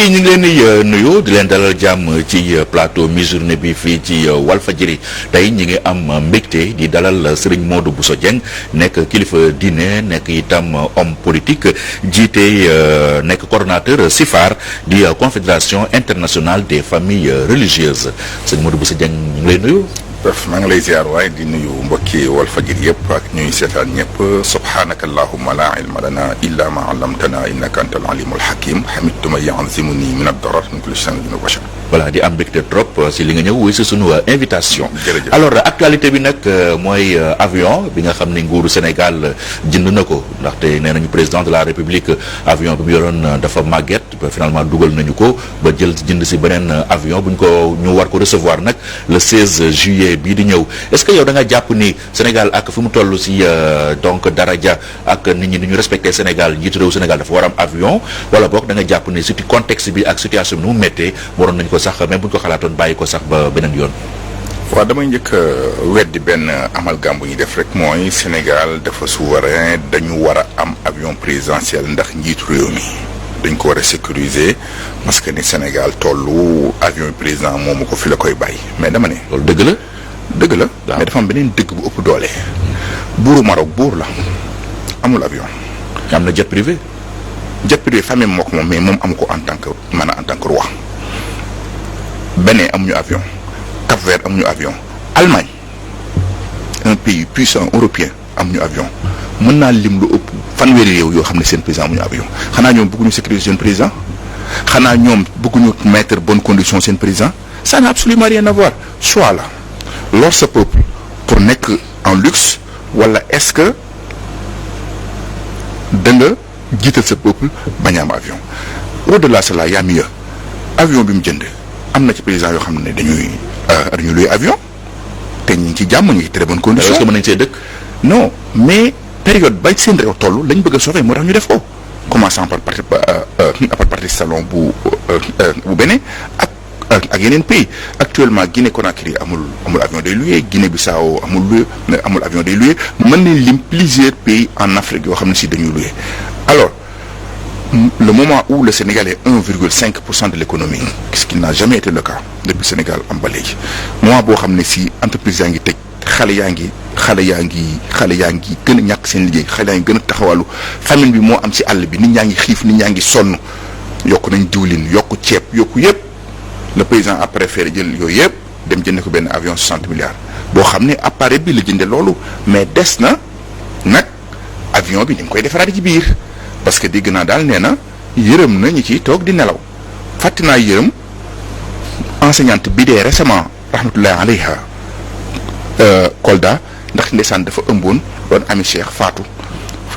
yi ñu ngi leen di nuyu di leen dalal jàmm ci plateau mi-journée bi fii ci Walfadjri tey ñi ngi am mbégte di dalal Serigne Modou Bousso Dieng nekk kilifa diine nekk itam homme politique jiite nekk coordonnateur CIFAR di confédération internationale des familles religieuses Serigne Modou Bousso Dieng ñu ngi lay nuyu. maa ngi lay ziar waaye di nuyu mbokki Walfadjri yëpp ak ñuy seetaan ñëpp subhanaka allahumma la ilma lana illa ma allamtana innaka antal alimul hakim hamidtu ma yanzimuni min ad-darar min kulli shay'in wa bashar. voilà di am mbégte trop si li nga ñëw wuy si sunu invitation. jërëjëf alors actualité bi nag mooy avion bi nga xam ne nguuru Sénégal jënd na ko ndaxte nee nañu président de la République avion bi mu yoroon dafa màgget ba finalement dugal nañu ko ba jënd si beneen avion bu ñu war ko recevoir nag le 16 juillet. bii di ñëw est-ce que yow da nga jàpp ni Sénégal ak fi mu toll si donc daraja ak nit ñi ni ñu respecté Sénégal njiitu réew Sénégal dafa war am avion wala boog da nga jàpp ni surtout contexte bi ak situation bi nu mu méttee waroon nañu ko sax même bu ñu ko xalaatoon bàyyi ko sax ba beneen yoon. waaw damay njëkk weddi benn amalgame bu ñuy def rek mooy Sénégal dafa souverain dañu war a am avion présidentiel ndax njiitu réew mi dañ ko war a sécuriser parce que ni Sénégal tollu avion président moomu ko fi la koy bàyyi mais dama ne. loolu dëgg la. dëgg la mais dafa am beneen dëgg bu ëpp doole buuru Maroc buur la amul avion. am na jet privé. jet privé famille moo ko moom mais moom amu ko en tant que en tant que roi. Bénin amuñu avion Cap-Vert amuñu avion Allemagne un pays puissant européen amuñu avion mën naa lim lu ëpp fanweeri réew yoo xam ne seen président amuñu avion xanaa ñoom bëgguñu sécuriser seen président xanaa ñoom bëgguñu mettre bonne condition seen président ça n'a absolument rien à voir choix la. lor sa peuple pour nekk en luxe wala est-ce que da nga jiital sa peuple bañ a am avion au-delà de cela y a mieux avion bi mu jënd am na ci président yoo xam ne dañuy luy avion te ñu ngi ci jàmm ñu ngi très bonne condition. est-ce que mën nañ see dëkk. non mais période ba seen réew toll lañ bëgg a sauver moo tax ñu def ko commençant par partie salon bu Bénin ak yeneen pays actuellement Guinée Conakry amul avion day loué Guinée Bissau amul avion day loué mën nañ lim plusieurs pays en Afrique yoo xam ne si dañuy loué alors le moment où le Sénégal est 1,5% de l'économie ce qui n'a jamais été le cas depuis Sénégal am ba léegi moment boo xam ne si entreprise yaa ngi tëj xale yaa ngi gën a ñàkk seen liggéey xale yaa ngi gën a taxawalu famine bi moo am si àll bi nit ñaa ngi xiif nit ñaa ngi sonn yokk nañ diwlin yokk ceeb yokku yëpp le président a préféré jël yooyu yëpp dem jënd ko benn avion 60 milliards boo xam ne appareil bi la jënde loolu mais des na nag avion bi ñu ngi koy defaraat ci biir parce que dégg naa daal nee na yërëm na ñi ciy toog di nelaw fàtte naa yërëm enseignante bi dee récemment rahmatullahi alayha Kolda ndax ndeysaan dafa ëmboon doon ami Cheikh faatu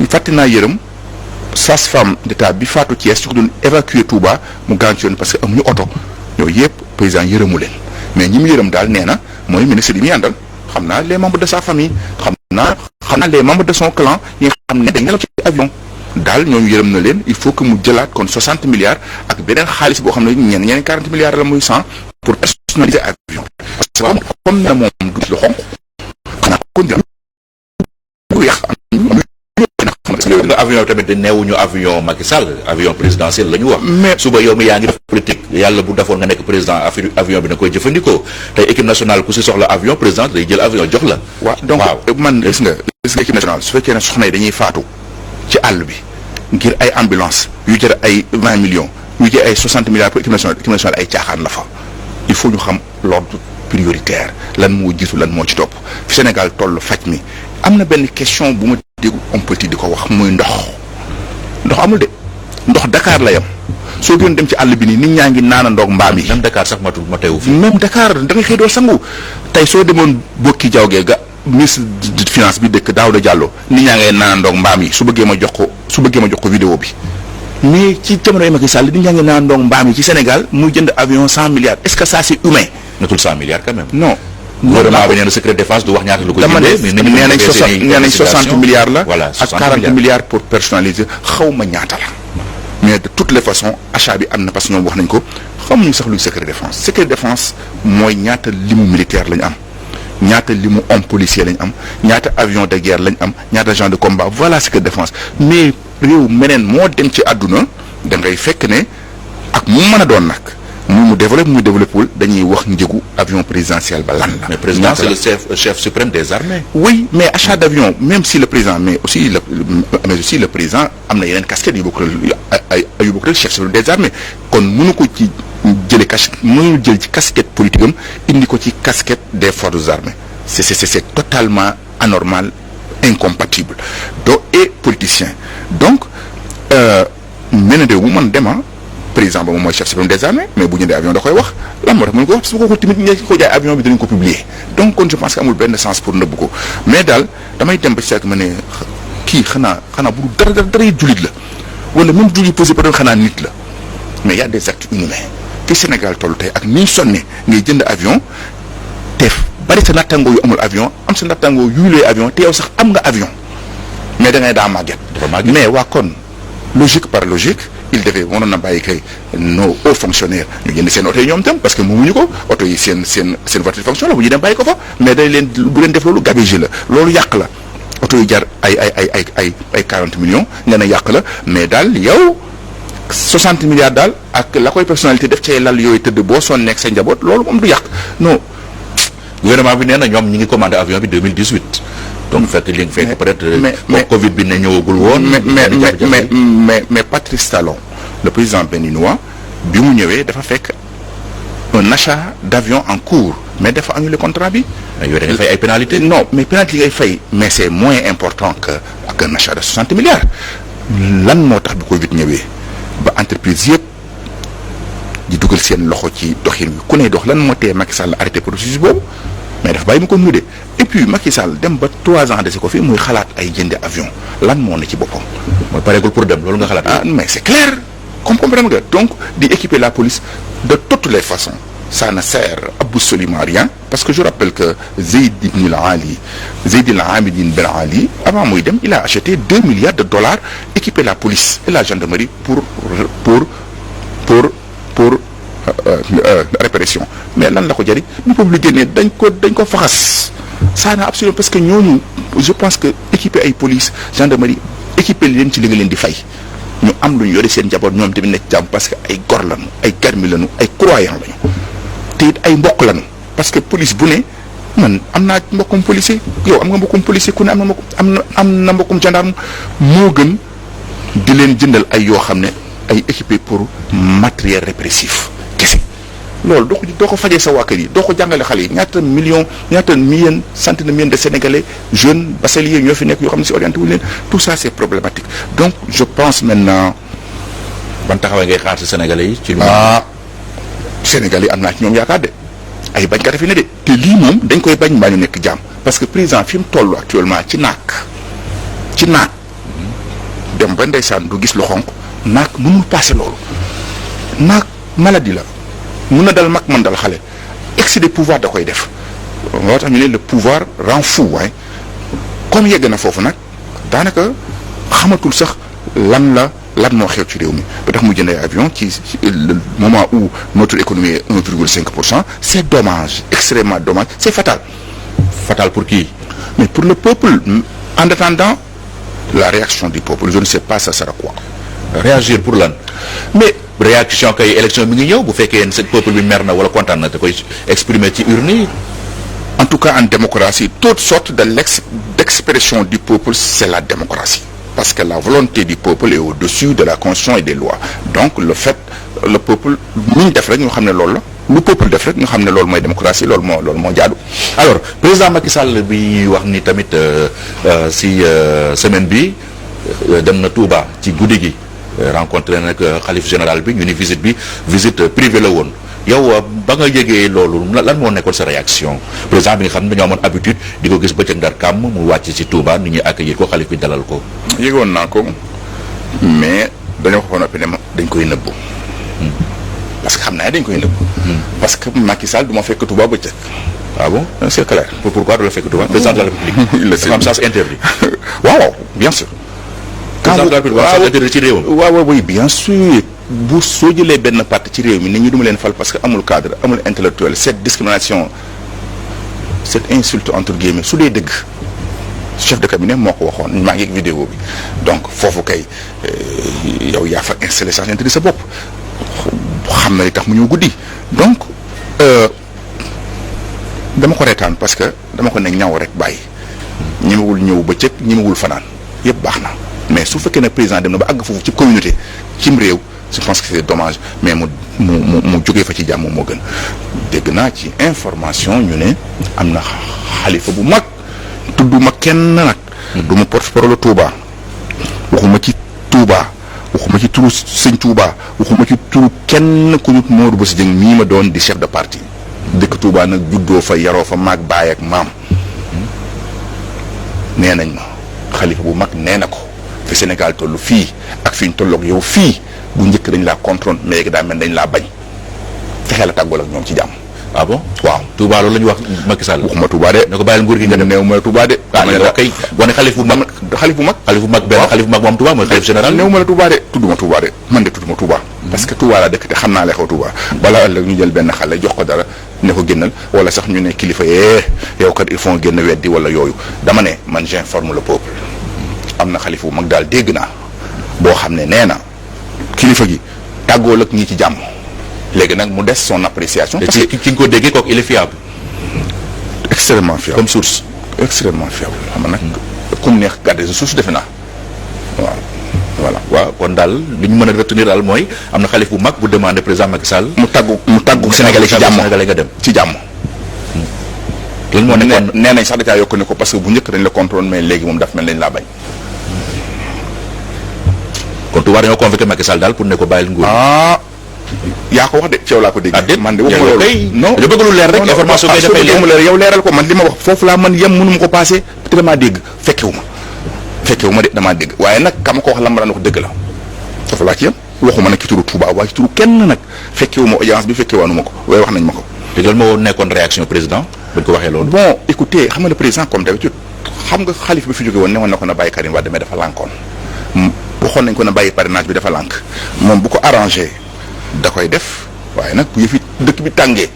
fàtte naa yërëm sage-femme d'état bi faatu Thiès su ko doon évacuer Touba mu gaañ ci yoon parce que amuñu oto yooyu yëpp président yërëmu leen mais ñi mu yërëm daal nee na mooy ministre yi muy àndal xam naa les membres de sa famille xam naa les membres de son clan yi nga xam ne dañ nelaw ci avion daal ñooñu yërëm na leen il faut que mu jëlaat kon 60 milliards ak beneen xaalis boo xam ne ñeneen 40 milliards la muy 100 pour personnaliser avion parce que comme na moom du lu xonq xanaa kon du yàq nga avion tamit neewuñu avion Macky Sall avion présidentiel la ñu wax. mais suba yow mi yaa ngi def politique yàlla bu defoon nga nekk président avion bi na koy jëfandikoo tey équipe nationale ku si soxla avion président day jël avion jox la. waaw donc man gis nga équipe nationale su fekkee ne soxna yi dañuy faatu ci àll bi ngir ay ambulance yu jar ay 20 millions yu jar ay 60 milliards pour équipe nationale ay caaxaan la fa il faut ñu xam l'ordre prioritaire lan moo jiitu lan moo ci topp fi Sénégal toll faj mi am na benn question bu ma dégg on peut di ko wax muy ndox amul de ndox Dakar la yam soo gën dem ci àll bi nii nit ñaa ngi naana ndox mbaam yi. même Dakar sax matul ma teewu fi. même Dakar da ngay xëy doo sangu tey soo demoon bokki jawgee ga ministre de finance bi dëkk Daouda Diallo nit ñaa ngay naana ndox mbaam yi su bëggee ma jox ko vidéo bi mais ci jamono yi Macky Sall nit ñaa ngi naana ndox mbaam yi ci Sénégal muy jënd avion 100 milliards est-ce que ça c'est humain. natul 100 milliards quand même. non. gouvernement bi nee na secret défense du wax ñaata lu ko jëndee mais nee nañ 60 milliards la voilà ak 40 milliards pour personnaliser xaw ma ñaata la mais de toutes les façons achat bi am na parce que ñoom wax nañ ko xamuñu sax luy secret défense mooy ñaata limu militaire lañ am ñaata limu homme policier lañ am ñaata avion de guerre lañ am ñaata agent de combat voilà secret défense mais réew meneen moo dem ci àdduna da ngay fekk ne ak mu mën a doon nag mu développé wul dañuy wax njëgu avion présidentiel ba lan la. mais président c'est le chef suprême des armées. oui mais achat d'avion même si le président mais aussi le président am na yeneen casquettes yu bokkul chef suprême des armées kon mënu ko ci jëlee mënul jël ci casquette politique am indi ko ci casquette des forces armées c'est totalement anormal, incompatible donc et politicien donc mel na wu man dema président ba moom mooy chef suprême des armées mais bu jëndee avion da koy wax lan moo tax mënu ko wax su ko tamit ñi ko jaay avion bi dinañ ko publier donc kon je pense que amul benn sens pour nëbb ko mais daal damay dem ba ci ma ne kii xanaa bu dara jullit la wala même jullit posé problème xanaa nit la mais y a des actes inhumains fi Sénégal toll tey ak ni ñu sonne ngay jënd avion te bari sa nattangoo yu amul avion am sa nattangoo yuy looy avion te yow sax am nga avion mais da ngay daa màgget mais waa kon logique par logique il devait waroon na bàyyi kay nos hauts fonctionnaires ñu jënd seen oto yi ñoom tam parce que moomuñu ko oto yi seen voiture de fonction la bu ñu dem bàyyi ko fa mais dañ leen bu leen def loolu gabegie la loolu yàq la oto yi jar ay 40 millions nga ne yàq la mais daal yow 60 milliards daal ak la koy personnalité def ci lal yooyu tëdd boo sonn nekk sa njaboot loolu moom du yàq non. gouvernement bi nee na ñoom ñi ngi commandé avion bi 2018. donc fekk li nga fekk peut-être. mais Covid bi ne ñëwagul woon. mais Patrice Talon le président béninois bi mu ñëwee dafa fekk un achat d'avion en cours mais dafa annulé contrat bi. yooyu da ngay fay ay pénalités. non mais pénalité ngay fay mais c'est moins important que ak un achat de 60 milliards. lan moo tax bi Covid ñëwee ba entreprise yëpp di dugal seen loxo ci doxin bi ku ne dox lan moo tee Macky Sall arrêté processus boobu mais dafa bàyyi mu ko nude et puis Macky Sall dem ba 3 ans dese ko fi muy xalaat ay jëndi avion lan moo ne ci boppam. mooy pareegul pour dem loolu nga xalaat. ah mais c'est clair comme comprendre nga donc di équiper la police de toutes les façons ça ne sert absolument à rien parce que je rappelle que Zeyd al-Abidine Ben Ali avant muy dem il a acheté 2 milliards de dollars équiper la police et la gendarmerie pour répression mais lan la ko jëriñ ñu publié génnee dañ ko faxas ça n'a absolument parce que ñooñu je pense que équiper ay police gendarmerie équiper leen ci li nga leen di fay ñu am lu ñu yore seen njaboot ñoom tamit nekk jàmm parce que ay gor lañu ay garmi lañu ay croyants lañu te it ay mbokk lañu parce que police bu ne man am naa mbokkum policier yow am nga mbokkum policier ku ne am na mbokkum gendarme moo gën di leen jëndal ay yoo xam ne ay équipé pour matériel répressif kese loolu doo ko fajee sa waa kër yi doo ko jàngale xale yi ñaata centaine de millions de sénégalais jeunes bacheliers ñoo fi nekk yoo xam ne si orienté wu leen tout ça c'est problématique donc je pense maintenant. ban taxawaay ngay xaar si sénégalais yi. ci lu sénégalais am naa ci ñoom yaakaar de ay bañkat fi ne de te lii moom dañ koy bañ mbaa ñu nekk jàmm parce que président fi mu toll actuellement ci naag dem ba ndeysaan du gis lu xonq naag mënul passé loolu naag maladie la mun na dal mag man dal xale excès de pouvoir da koy def moo tax ñu ne le pouvoir rend fou waaye comme yegg na foofu nag daanaka xamatul sax lan moo xew ci réew mi ba tax mu jëndee avion ci le moment où notre économie est 1,5% c'est dommage extrêmement dommage c'est fatal. Fatal pour qui? Mais pour le peuple en attendant la réaction du peuple je ne sais pas ça sera quoi. Réagir pour lan. mais réaction kay élection bi ngi ñëw bu fekkee ne peuple bi mer na wala kontaan na te koy exprimer ci urne yi. En tout cas en démocratie toute sorte d'expression du peuple c'est la démocratie parce que la volonté du peuple est au-dessus de la constitution et des lois donc le peuple lu ñu def rek ñu xam ne loolu la lu peuple def rek ñu xam ne loolu mooy démocratie loolu moo jaadu. alors président Macky Sall bi ñuy wax ni tamit si semaine bi dem na Touba ci guddi gi rencontré nag xalif général bi ñu ni visite privée la woon yow ba nga yëgee loolu lan moo nekkoon sa réaction président bi nga xam ne dañoo amoon habitude di ko gis bëccëg ndar kàmm mu wàcc ci Touba nit ñi accueillir ko xalif bi dalal ko. yëgoon naa ko mais dañoo ko fa noppi ne ma dañ koy nëbbu. parce que xam naa dañ koy nëbbu. parce que Macky Sall du ma fekk Touba bëccëg. ah bon c'est clair. pourquoi du la fekk Touba président de la République. il le sait dafa am sens interdit. waaw bien sûr. président de la République am sens interdit ci réewam. waaw oui bien sûr bu soo jëlee benn parti ci réew mi nit ñi du ma leen fal parce que amul cadre amul intellectuel cette discrimination cette insulte entre guillemets su dee dëgg chef de cabinet moo ko waxoon maa ngi ak vidéo bi donc foofu kay yow yaa fa installé sens interdit sa bopp xam na li tax mu ñëw guddi donc dama ko reetaan parce que dama ko ne ñaw rek bàyyi ñemewul ñëw bëccëg ñemewul fanaan yëpp baax na mais su fekkee ne président dem na ba àgg foofu ci communauté cim réew je pense que c'est dommage mais mu jógee fa ci jàmm moo gën. dégg naa ci information ñu ne am na xalifa bu mag tudduma kenn nag. du ma porte-parole Touba waxuma ci Touba waxuma ci turu sëñ Touba waxuma ci turu kenn ku ñu Modou Bousso Dieng mii ma doon di chef de parti. dëkk Touba nag juddoo fa yaroo fa maag baay ak maam nee nañ ma xalifa bu mag nee na ko fi Sénégal tollu fii ak fi ñu tolloog yow fii bu njëkk dañ laa contrôle mais léegi daa mel dañ laa bañ fexee la tàggool ak ñoom ci jàmm. ah bon waaw Touba loolu la ñu wax Macky Sall. waxuma Touba de. ne ko bàyyil nguur gi nga dem néew ma la Touba de. ah ne kay wane xalif bu mag. xalif bu mag. xalif bu mag benn xalif bu mag moom Touba mooy xalif général. néew ma la Touba de tudduma Touba de man de tudduma Touba. parce que Touba laa dëkk te xam naa la xew Touba. balaa ëllëg ñu jël benn xale jox ko dara ne ko génnal wala sax ñu ne kilifa yow kat il faut génn weddi wala yooyu dama ne man j'informe le peuple. am na xalifa bu mag daal dégg naa boo xam ne nee na kilifa gi tàggool ak ñi ci jàmm léegi nag mu des son appréciation. parce que ki nga ko déggee kooku il est fiable. extrêmement fiable comme source. extrêmement fiable xam nga nag ku mu neex garder sa source defe naa waaw. voilà waaw kon daal li ñu mën a retenir daal mooy am na xalif bu mag bu demandé président Macky Sall. mu tàggu Sénégalais ci jàmm Sénégalais nga dem ci jàmm. lan moo nekkoon nee nañ sax da caa yokk ne ko parce que bu njëkk dañ la contrôle mais léegi moom daf mel dañ laa bañ. kon Touba dañoo convoqué Macky Sall daal pour ne ko bàyyil nguur. yaa ko wax de ceew laa ko dégg. man de waxuma loolu non dañu bëgg lu leer rek information kay dafay leer yow leeral ko man li ma wax foofu laa man yem mënu ma ko passé te damaa dégg fekkewu ma de damaa dégg waaye nag kam ko wax la ma daan wax dëgg la foofu laa ci yem waxuma nag ci turu Touba waaye ci turu kenn nag fekkewu ma audience bi fekkewaanu ma ko waaye wax nañ ma ko. te loolu moo nekkoon réaction président bañ ko waxee loolu. bon écoutez xam nga le président comme d'habitude xam nga xalif bi fi jóge woon ne woon na ko na bàyyi Karim Wade mais dafa lànkoon waxoon nañ ko na bàyyi parrainage bi dafa lànk moom bu ko arrangé da koy def waaye nag bu yëfi dëkk bi tàngee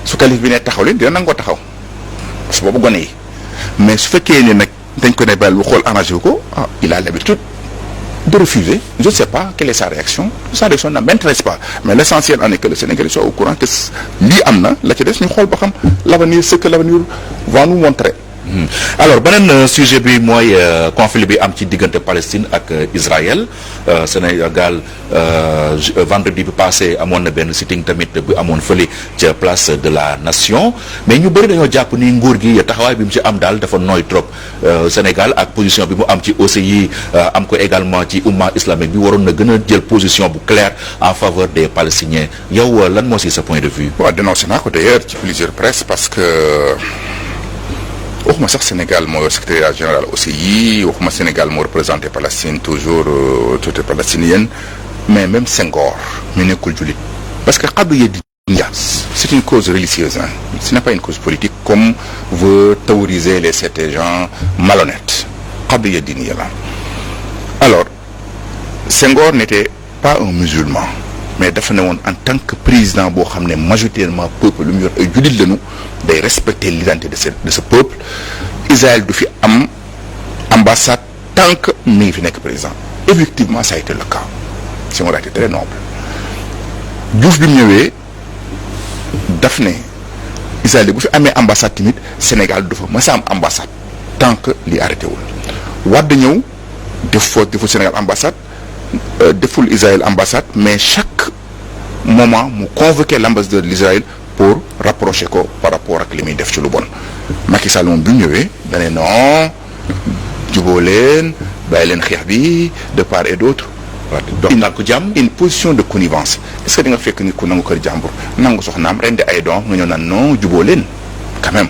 su xalif bi ne taxaw leen dina nangoo taxaw parce que boobu gone yi mais su fekkee ne nag dañ ko ne bàyyi bu xool arrangé wu ko il a l'habitude de refuser je ne sais pas quelle est sa réaction ne m'intéresse pas mais l'essentiel en est que le Sénégalais soit au courant que lii am na la ci des ñu xool ba xam l'avenir ce que l'avenir va nous montrer. alors beneen sujet bi mooy conflit bi am ci diggante Palestine ak Israël Sénégal vendredi bi passé amoon na benn sitting tamit bu amoon fële ca place de la nation mais ñu bëri dañoo jàpp ni nguur gi taxawaay bi mu ci am daal dafa nooy trop Sénégal ak position bi mu am ci OCI am ko également ci umma islamique bi waroon na gën a jël position bu claire en faveur des Palestiniens yow lan moo si sa point de vue. waaw dénoncé naa ko d'ailleurs ci plusieurs presse parce que. waxuma sax Sénégal moo yor secrétaire général OCI waxuma Sénégal moo représenté Palestine toujours autorité palestinienne mais même Senghor mi nekkul jullit parce que qadiyya diiniya c'est une cause religieuse hein ce n'est pas une cause politique comme veut théoriser les certains gens malhonnêtes qadiyya diiniya la alors Senghor n'était pas un musulman mais dafa ne woon en tant que président boo xam ne majoritairement peuple lu mu yor ay jullit lañu day respecter l'identité de ce peuple Israël du fi am ambassade tant que mi ngi fi nekk président effectivement ça a été le cas Senghor a été très noble Diouf bi mu ñëwee daf ne Israël bu fi amee ambassade tamit Sénégal du fa mës a am ambassade tant que li arrêté wul Wade ñëw deful Sénégal ambassade deful Israël ambassade mais chaque moment mu convoqué l'ambassadeur de l'Israël pour rapprocher ko par rapport ak li muy def ci lu bon Macky Sall moom bi mu ñëwee dane non juboo leen bàyyi leen xeex bi de part et d'autre une position de connivence est-ce que di nga fekk nit ku nangu kër jàmbur nangu soxnaam rendi ay doom nga ñëw naan non juboo leen quand même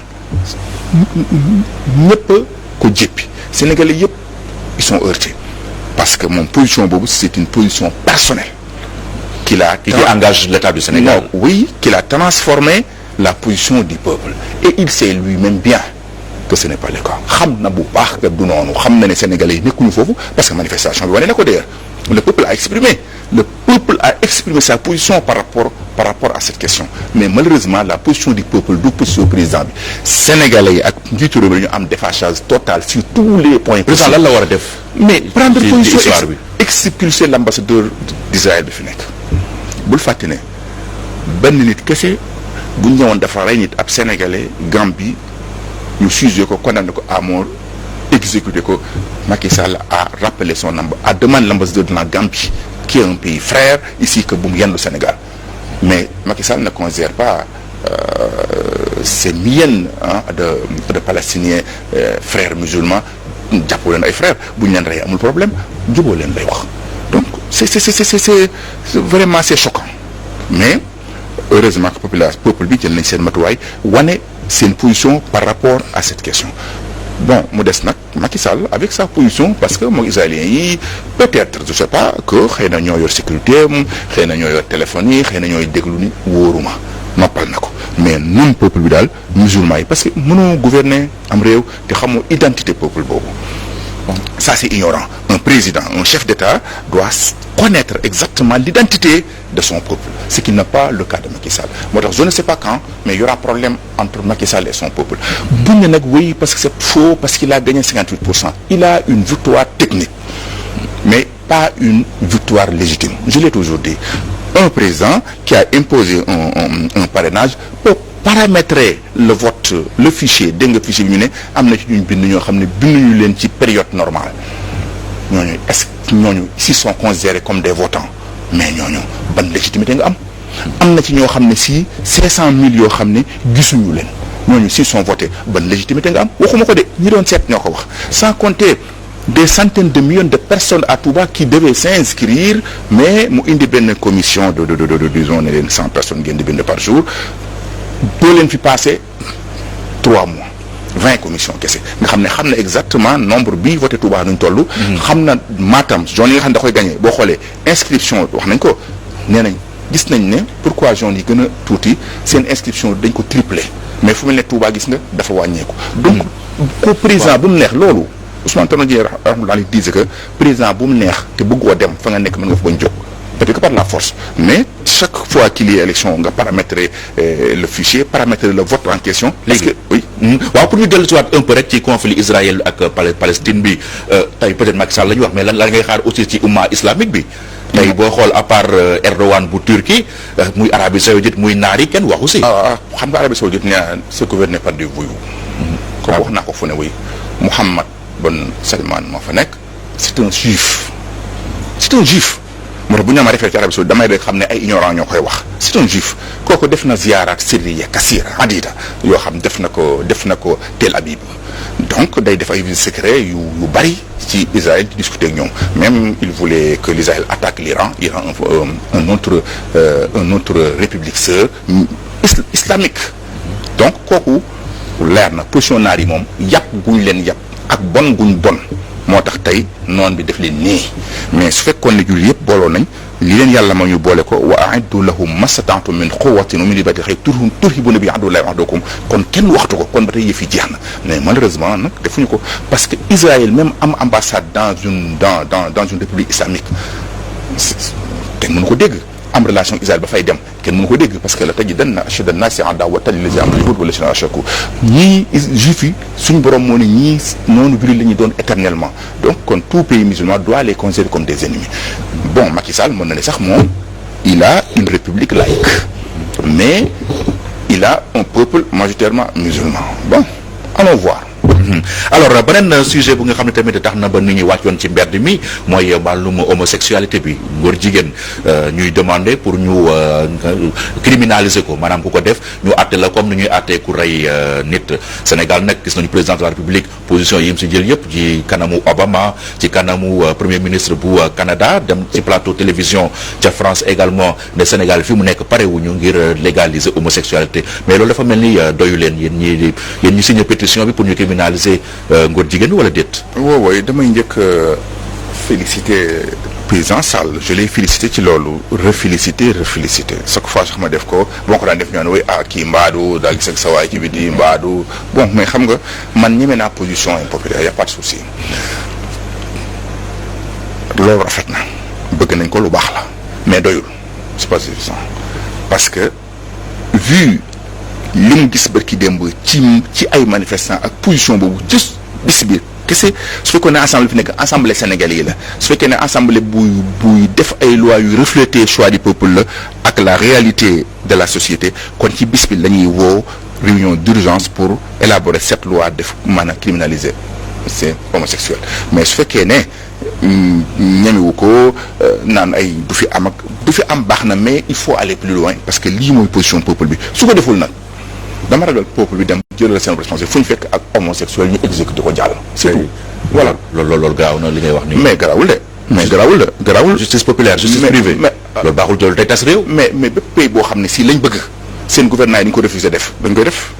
ñëpp ko jéppi Sénégalais yëpp ils sont heurtés parce que mon position boobu c'est une position personnelle qui engage l'État du Sénégal. Non, oui, qu'il a transformé la position du peuple et il sait lui-même bien que ce n'est pas le cas xam na bu baax que du noonu xam na ne Sénégalais yi nekkuñu foofu parce que manifestation bi wane na ko d'ailleurs le peuple a exprimé sa position par rapport à cette question mais malheureusement la position du peuple du position président bi Sénégalais yi ak njiitu réew mi ñu am déphasage total sur tous les points. président lan la war a def. mais prendre position expulser l'ambassadeur d'Israël bi fi nekk bul fàtte ne benn nit kese bu ñu ñëwoon dafa rey nit ab sénégalais Gambie ñu jugé ko condamné ko à mort exécuté ko Macky Sall a rappelé son a demandé l'ambassadeur de la Gambie qui est un pays frère ici que bu mu yendu Sénégal mais Macky Sall ne considère pas ces milliers de Palestiniens frères musulmans jàppoo leen ay frères bu ñu leen rey amul problème juboo leen lay wax donc c'est vraiment c'est choquant mais heureusement que peuple bi jël nañ seen matuwaay wane seen position par rapport à cette question bon mu des nag Macky Sall avec sa position parce que moom israéliens yi peut-être je sais pas que xëy na ñoo yor sécurité am xëy na ñoo yor téléphone yi xëy na ñooy déglu ni wóoruma noppal na ko mais nun peuple bi daal musulman yi parce que mënoo gouverner am réew te xamoo identité peuple boobu ça c'est ignorant un président un chef d'État doit connaître exactement l'identité de son peuple ce qui n'est pas le cas de Macky Sall moo tax je ne sais pas quand mais il y aura problème entre Macky Sall et son peuple buñ ne nag oui parce que c'est faux parce qu'il a gagné 58%. Il a une victoire technique mais pas une victoire légitime je l'ai toujours dit un président qui a imposé un parrainage peut paramétrer le vote le fichier dégg nga fichier bi ñu ne am na ci ñu bind ñoo xam ne binduñu leen ci période normale ñooñu est-ce que ñooñu s'ils sont considérés comme des votants mais ñooñu ban légitimité nga am na ci ñoo xam ne si 500 000 yoo xam ne gisuñu leen ñooñu s'ils sont votés ban légitimité nga am waxuma ko de ñi doon seet ñoo ko wax sans compter des centaines de millions de personnes à Touba qui devaient s'inscrire mais mu indi benn commission de disons ne leen 100 personnes ngeen di bind par jour doo leen fi passé 3 mois 20 commissions kese nga xam ne exactement nombre bi voté Touba nuñ toll. xam na Matam zone yi nga xam ne da koy gagné boo xoolee inscription wax nañ ko nee nañ gis nañ ne pourquoi zone yi gën a tuuti seen inscription dañ ko triplé mais fu mel ne Touba gis nga dafa wàññeeku. donc ko président bu mu neex loolu Ousmane Tanor Dieng rahmatullah disait que président bu mu neex te bëggoo dem fa nga nekk mën nga fa bañ jóg peut-être que par la force mais chaque fois qu'il y a élection nga paramétrer le fichier paramétrer le vote en question. léegi oui. waaw pour ñu dellu si waat un peu rek ci conflit Israël ak Palestine bi tey peut-être Macky Sall la ñu wax mais lan la ngay xaar aussi ci umma islamique bi. tey boo xool à part Erdogan bu Turquie muy Arabie Saoudite muy naar yi kenn waxu si. xam nga Arabie Saoudite nee c'est gouverné par des voyous. comme wax naa ko fu ne oui Mohammed Ben Salman moo fa nekk c'est un juif moo tax bu ñu amee référé ci Arabie Saoudite damay rek xam ne ay ignorants ñoo koy wax c'est un juif kooku def na ziyaaraat sirriya kasira adida yoo xam def na ko Tel Aviv donc day def ay visites secrets yu bari ci Israël di discuter ak ñoom même il voulait que l'Israël attaque l'Iran un autre république sœur islamique donc kooku leer na position naar yi moom yàpp guñ leen yàpp ak bon guñ bon moo tax tey noon bi def leen nii mais su fekkoon ne jullit yëpp booloo nañ li leen yàlla ma ñu boole ko wa a'iddu lahum mastata'tum min quwwatin wa min ribatil khayl turhibuna bi aduwwillahi wa aduwwikum kon kenn waxtu ko kon ba tey yëf yi jeex na mais malheureusement nag defuñu ko parce que Israël même am ambassade dans une république islamique kenn mënu ko dégg am relation Israël ba fay dem kenn mënu ko dégg parce que la tajidanna ashadda an-naasi adaawatan lillaziina aamanuu al-yahuud wallaziina ashrakuu ñii juifs yi suñu borom moo ne ñii noonu biri la ñuy doon éternellement donc kon tout pays musulman doit les considérer comme des ennemis bon Macky Sall mën na ne sax moom il a une république laïque mais il a un peuple majoritairement musulman bon allons voir. alors beneen sujet bu nga xam ne tamit tax na ba nit ñi wàccoon ci mbedd mi mooy wàllum homosexualité bi góor jigéen ñuy demander pour ñu criminaliser ko maanaam ku ko def ñu àtte la comme ni ñuy àttee ku rey nit Sénégal nag gis nañu président de la République position yi mu si jël yëpp ci kanamu Obama ci kanamu premier ministre bu Canada dem ci plateau télévision ca France également ne Sénégal fi mu nekk parewuñu ngir légaliser homosexualité mais loolu dafa mel ni doyu leen yéen ñi signé pétition bi pour ñu criminaliser ngóor jigéen wala déet. woowooy damay njëkk féliciter président Sall je l'ai félicité ci loolu refélicité chaque fois sax ma def ko boo ko daan def ñoo ne kii mbaadu daal gis ak sa waay ci biti mbaadu bon mais xam nga man ñeme naa position impopulaire y a pas de souci loolu rafet na bëgg nañ ko lu baax la mais doyul c'est pas suffisant parce que vu li mu gis barki démb ci ay manifestants ak position boobu juste bis bi kese su fekkee ne assemblée fi nekk assemblée sénégalais yi la su fekkee ne assemblée buy def ay lois yu refléter choix du peuple la ak la réalité de la société kon ci bis bi la ñuy woo réunion d'urgence pour élaborer cette loi def maanaam criminaliser c'est homosexuel mais su fekkee ne ñemewu ko naan ay du fi am baax na mais il faut aller plus loin parce que lii mooy position peuple bi su ko deful nag dama ragal peuple bi dem jëlal seen responsabilité fu ñu fekk ak homosexuel ñu exécuté ko jàll. c'est tout voilà loolu garaaw na li ngay wax nii. mais garaawul justice populaire justice privée. mais loolu baaxul loolu day tas réew. mais bépp pays boo xam ne si lañ bëgg seen gouvernement yi dañ ko refusé def dañ koy def.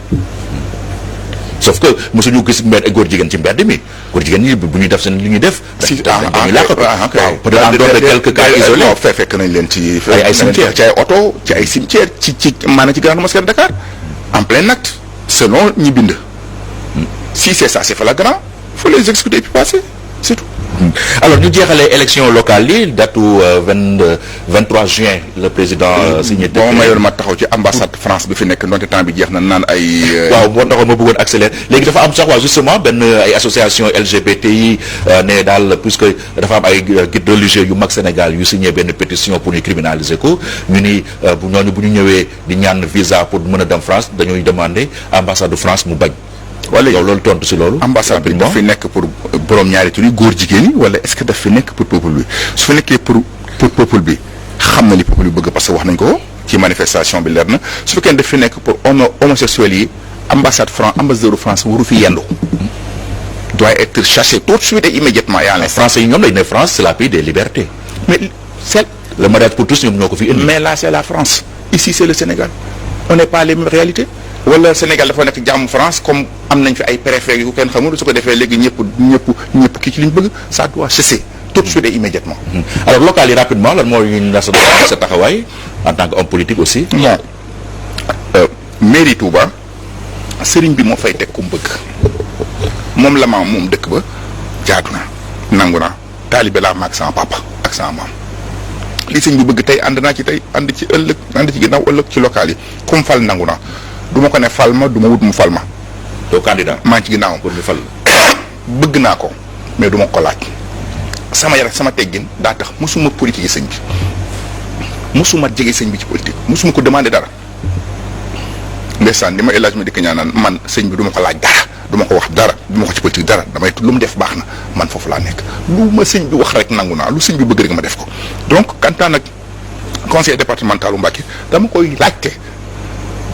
sauf que mosuñu gis góor jigéen ci mbedd mi góor jigéen ñi bu ñuy def seen li ñuy def. dañuy làqatu waaw peut-être en dehors de quelques cas isolés. fekk nañ leen ci. ay cimetières ci ay oto ci ay cimetières ci maanaam ci grande mosquée de Dakar en plein acte selon ñi bind. si c'est ça c'est flagrant il faut les exécuter et puis passer c'est tout. alors ñu jeexalee élection locale yi datu 23 juin le président signé. bon mayoon ma taxaw ci ambassade France bi fi nekk donte temps bi jeex na naan ay. waaw moo taxoon ma bëggoon accélérer léegi dafa am sax waa justement benn ay association LGBTI ne daal puisque dafa am ay guides religieux yu mag Sénégal yu signé benn pétition pour ñu criminaliser ko ñu ni bu ñooñu bu ñu ñëwee di ñaan visa pour mën a dem France dañuy demander ambassade de France mu bañ. wala yow loolu tontu si loolu. ambassade bi daf fi nekk pour borom ñaari tur yi góor jigéen ñi wala est-ce que daf fi nekk pour peuple bi su fi nekkee pour peuple bi xam na li peuple bi bëgg parce que wax nañ ko ci manifestation bi leer na su fekkee daf fi nekk pour homosexuels yi ambassadeur de France waru fi yendu. doit être chassé tout de suite et immédiatement yaa ngi français yi ñoom dañ ne France c'est la pays des libertés. mais c'est le mariage pour tous ñoom ñoo ko fi indi. mais là c'est la France ici c'est le Sénégal on n'est pas les mêmes réalités. wala Sénégal dafa nekk jàmm France comme am nañ fi ay préfet yu kenn xamul su ko defee léegi ñëpp kii ci li ñu bëgg ça doit cesser tout de suite et immédiatement. alors local yi rapidement lan mooy sa taxawaay en tant que homme politique aussi. bon mairie Touba sëriñ bi moo fay teg ku mu bëgg moom la maam moom dëkk ba jaadu na nangu na taalibe laa maag sama papa ak sama maam li sëñ bi bëgg tey ànd naa ci tey ànd ci ëllëg ànd ci ginnaaw ëllëg ci local yi comme fal nangu na. du ma ko ne fal ma du ma wut mu fal ma. doo candidat maa ngi ci ginnaawam pour ñu fal. bëgg naa ko mais du ma ko laaj sama yar sama teggin daa tax mosuma politique sëñ bi mosuma jege sëñ bi ci politique mosuma ko demander dara ndeysaan li ma élage ma dikk ñaanaan man sëñ bi du ma ko laaj dara du ma ko wax dara du ma ko ci politique dara damay lu mu def baax na man foofu laa nekk lu ma sëñ bi wax rek nangu naa lu sëñ bi bëgg rek ma def ko donc kantaan nag conseil départemental bu Mbacké dama koy laajte.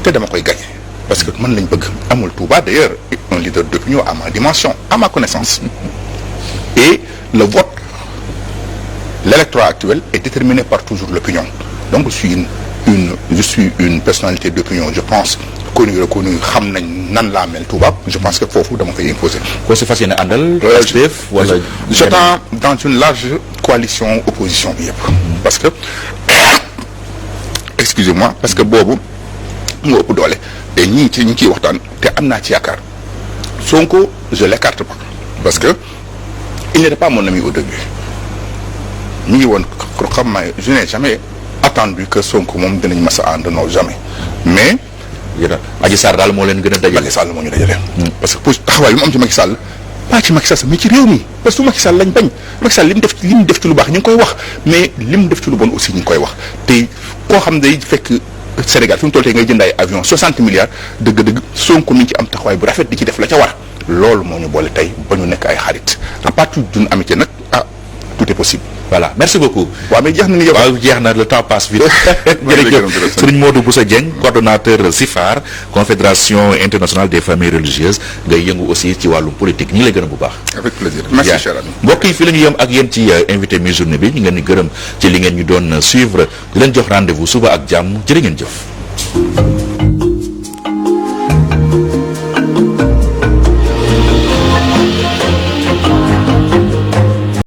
te dama koy gagner parce que man lañ bëgg amul Touba d'ailleurs un leader d'opinion à ma dimension à ma connaissance et le vote l'électorat actuel est déterminé par toujours l'opinion donc je suis une personnalité d'opinion je pense reconnue xam nañ nan laa mel Touba je pense que foofu dama koy imposer. ko si fas yéene àndal. Pastef wala. j'attends dans une large coalition opposition bi yëpp. parce que excusez-moi parce que boobu. mu ëpp doole te ñi ngi ciy waxtaan te am naa ci yaakaar Sonko je l'écarte pas parce que il n'était pas mon ami au début ñu ngi woon xam naa je n'ai jamais attendu que Sonko moom dinañ mas a ànd non jamais mais. Adji Sarr daal moo leen gën a dajale. Macky Sall moo ñu dajale. parce que pour taxawaay bi mu am ci Macky Sall pas ci Macky Sall mais ci réew mi parce que Macky Sall lañ bañ Macky Sall li mu def ci lu baax ñu ngi koy wax mais li mu def ci lu bon aussi ñu ngi koy wax te koo xam day fekk. Sénégal fi mu toll tey ngay jënd ay avion 60 milliards dëgg-dëgg Sonko mi ngi ci am taxawaay bu rafet di ci def la ca war loolu moo ñu boole tey ba ñu nekk ay xarit à partir d'une amitié nag tout est possible. voilà merci beaucoup. waaw mais jeex na ni yow. waaw jeex na le temps passe vite. jërëjëf Serigne Modou Bousso Dieng coordonnateur CIFAR confédération internationale des familles religieuses ngay yëngu aussi ci wàllum politique ñu ngi lay gërëm bu baax. avec plaisir merci cher ami. mbokk yi fii la ñu yem ak yéen ci invité mi-journée bi ñu ngeen di gërëm ci li ngeen ñu doon suivre di leen jox rendez-vous suba ak jàmm jërë ngeen jëf.